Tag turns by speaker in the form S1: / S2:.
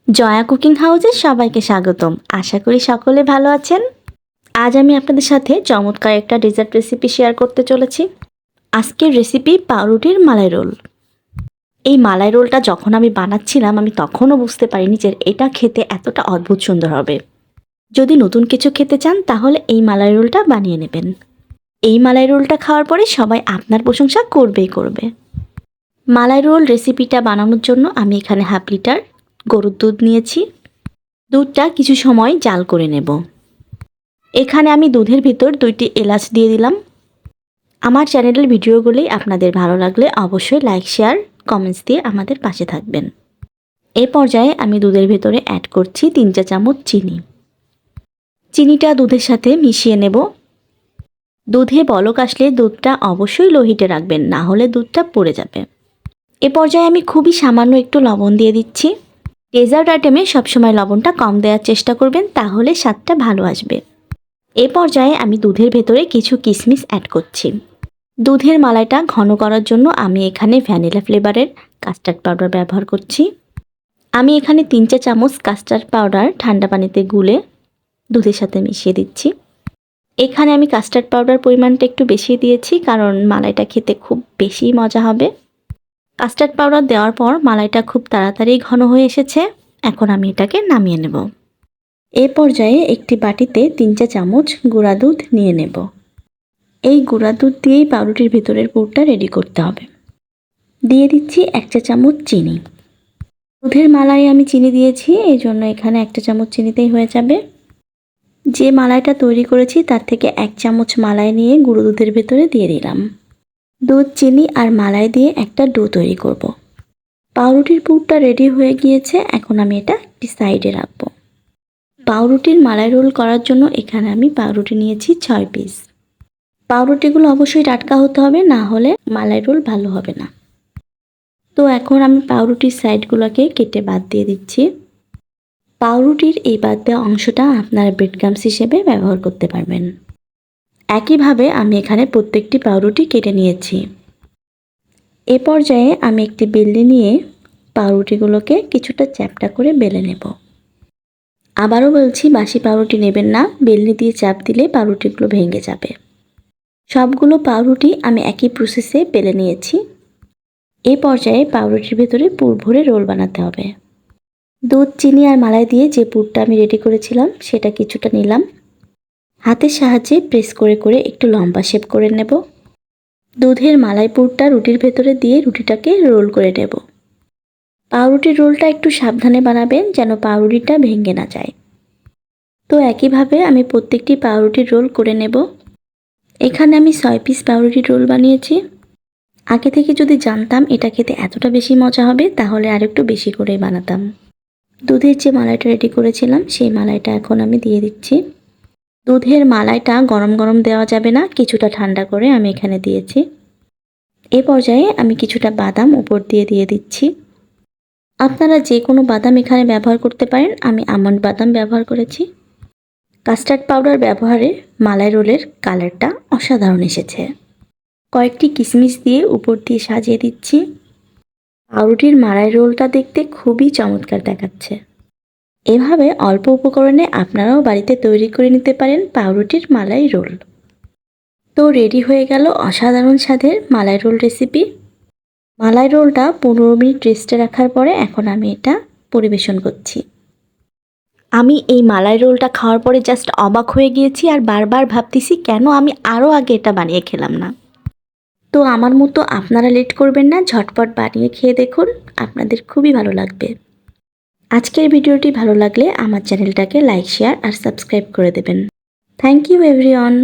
S1: Jaya cooking হাউসে সবাইকে স্বাগতম। আশা করি সকলে ভালো আছেন। আজ আমি আপনাদের সাথে চমৎকার একটা ডেজার্ট রেসিপি শেয়ার করতে চলেছি। আজকের রেসিপি পাউরুটির মালাই রোল। এই মালাই রোলটা যখন আমি বানাচ্ছিলাম আমি তখনও বুঝতে পারিনি যে এটা খেতে এতটা অদ্ভুত সুন্দর হবে। যদি নতুন কিছু খেতে চান তাহলে এই মালাই রোলটা বানিয়ে নেবেন। এই মালাই রোলটা খাওয়ার পরে সবাই আপনার প্রশংসা করবেই করবে। মালাই রোল রেসিপিটা বানানোর জন্য আমি এখানে হাফ লিটার গরুর দুধ নিয়েছি। দুধটা কিছু সময় জাল করে নেব। এখানে আমি দুধের ভিতর 2টি এলাচ দিয়ে দিলাম। আমার চ্যানেলের ভিডিওগুলি আপনাদের ভালো লাগলে অবশ্যই লাইক শেয়ার কমেন্টস দিয়ে আমাদের পাশে থাকবেন। এই পর্যায়ে আমি দুধের ভেতরে অ্যাড করছি 3 চা চামচ চিনি। চিনিটা দুধের সাথে মিশিয়ে নেব। দুধে বলক আসলে দুধটা অবশ্যই লো হিটে রাখবেন, না হলে দুধটা পড়ে যাবে। এ পর্যায়ে আমি খুবই সামান্য একটু লবণ দিয়ে দিচ্ছি। ডেজার্ট আইটেমে সবসময় লবণটা কম দেওয়ার চেষ্টা করবেন, তাহলে স্বাদটা ভালো আসবে। এ পর্যায়ে আমি দুধের ভেতরে কিছু কিশমিশ অ্যাড করছি। দুধের মালাইটা ঘন করার জন্য আমি এখানে ভ্যানিলা ফ্লেভারের কাস্টার্ড পাউডার ব্যবহার করছি। আমি এখানে 3 চা চামচ কাস্টার্ড পাউডার ঠান্ডা পানিতে গুলে দুধের সাথে মিশিয়ে দিচ্ছি। এখানে আমি কাস্টার্ড পাউডার পরিমাণটা একটু বেশি দিয়েছি, কারণ মালাইটা খেতে খুব বেশি মজা হবে। কাস্টার্ড পাউডার দেওয়ার পর মালাইটা খুব তাড়াতাড়ি ঘন হয়ে এসেছে। এখন আমি এটাকে নামিয়ে নেব। এ পর্যায়ে একটি বাটিতে 3 চা চামচ গুঁড়া দুধ নিয়ে নেব। এই গুঁড়া দুধ দিয়েই পাউরুটির ভেতরের পুরটা রেডি করতে হবে। দিয়ে দিচ্ছি 1 চা চামচ চিনি। দুধের মালাই আমি চিনি দিয়েছি, এই জন্য এখানে 1 চা চামচ চিনিতেই হয়ে যাবে। যে মালাইটা তৈরি করেছি তার থেকে 1 চামচ মালাই নিয়ে গুঁড়ো দুধের ভেতরে দিয়ে দিলাম। দুধ, চিনি আর মালাই দিয়ে একটা ডো তৈরি করব। পাউরুটির পুরটা রেডি হয়ে গিয়েছে, এখন আমি এটা একটি সাইডে রাখবো। পাউরুটির মালাই রোল করার জন্য এখানে আমি পাউরুটি নিয়েছি 6 পিস। পাউরুটিগুলো অবশ্যই টাটকা হতে হবে, না হলে মালাই রোল ভালো হবে না। তো এখন আমি পাউরুটির সাইডগুলোকে কেটে বাদ দিয়ে দিচ্ছি। পাউরুটির এই বাদ দেওয়া অংশটা আপনারা ব্রেড ক্রাম্বস হিসেবে ব্যবহার করতে পারবেন। একইভাবে আমি এখানে প্রত্যেকটি পাউরুটি কেটে নিয়েছি। এ পর্যায়ে আমি একটি বেলনি নিয়ে পাউরুটিগুলোকে কিছুটা চ্যাপ্টা করে বেলে নেব। আবারও বলছি, বাসি পাউরুটি নেবেন না, বেলনি দিয়ে চাপ দিলে পাউরুটিগুলো ভেঙে যাবে। সবগুলো পাউরুটি আমি একই প্রসেসে বেলে নিয়েছি। এই পর্যায়ে পাউরুটির ভেতরে পুর ভরে রোল বানাতে হবে। দুধ, চিনি আর মালাই দিয়ে যে পুরটা আমি রেডি করেছিলাম সেটা কিছুটা নিলাম। হাতের সাহায্যে প্রেস করে করে একটু লম্বা শেপ করে নেব। দুধের মালাই পুরটা রুটির ভেতরে দিয়ে রুটিটাকে রোল করে নেব। পাউরুটির রোলটা একটু সাবধানে বানাবেন যেন পাউরুটিটা ভেঙে না যায়। তো একইভাবে আমি প্রত্যেকটি পাউরুটির রোল করে নেব। এখানে আমি 6 পিস পাউরুটির রোল বানিয়েছি। আগে থেকে যদি জানতাম এটা খেতে এতটা বেশি মজা হবে তাহলে আরেকটু বেশি করেই বানাতাম। দুধের যে মালাইটা রেডি করেছিলাম সেই মালাইটা এখন আমি দিয়ে দিচ্ছি। দুধের মালাইটা গরম গরম দেওয়া যাবে না, কিছুটা ঠান্ডা করে আমি এখানে দিয়েছি। এই পর্যায়ে আমি কিছুটা বাদাম উপর দিয়ে দিচ্ছি। আপনারা যে কোনো বাদাম এখানে ব্যবহার করতে পারেন, আমি আমন্ড বাদাম ব্যবহার করেছি। কাস্টার্ড পাউডার ব্যবহারে মালাই রোলের কালারটা অসাধারণ এসেছে। কয়েকটি কিশমিশ দিয়ে উপর দিয়ে সাজিয়ে দিচ্ছি। পাউরুটির মালাই রোলটা দেখতে খুবই চমৎকার দেখাচ্ছে। এভাবে অল্প উপকরণে আপনারাও বাড়িতে তৈরি করে নিতে পারেন পাউরুটির মালাই রোল। তো রেডি হয়ে গেল অসাধারণ স্বাদের মালাই রোল রেসিপি। মালাই রোলটা 15 মিনিট রেস্টে রাখার পরে এখন আমি এটা পরিবেশন করছি। আমি এই মালাই রোলটা খাওয়ার পরে জাস্ট অবাক হয়ে গিয়েছি আর বারবার ভাবতেছি কেন আমি আরও আগে এটা বানিয়ে খেলাম না। তো আমার মতো আপনারা লেট করবেন না, ঝটপট বানিয়ে খেয়ে দেখুন, আপনাদের খুবই ভালো লাগবে। আজকের ভিডিওটি ভালো লাগলে আমার চ্যানেলটাকে লাইক, শেয়ার আর সাবস্ক্রাইব করে দেবেন। Thank you everyone.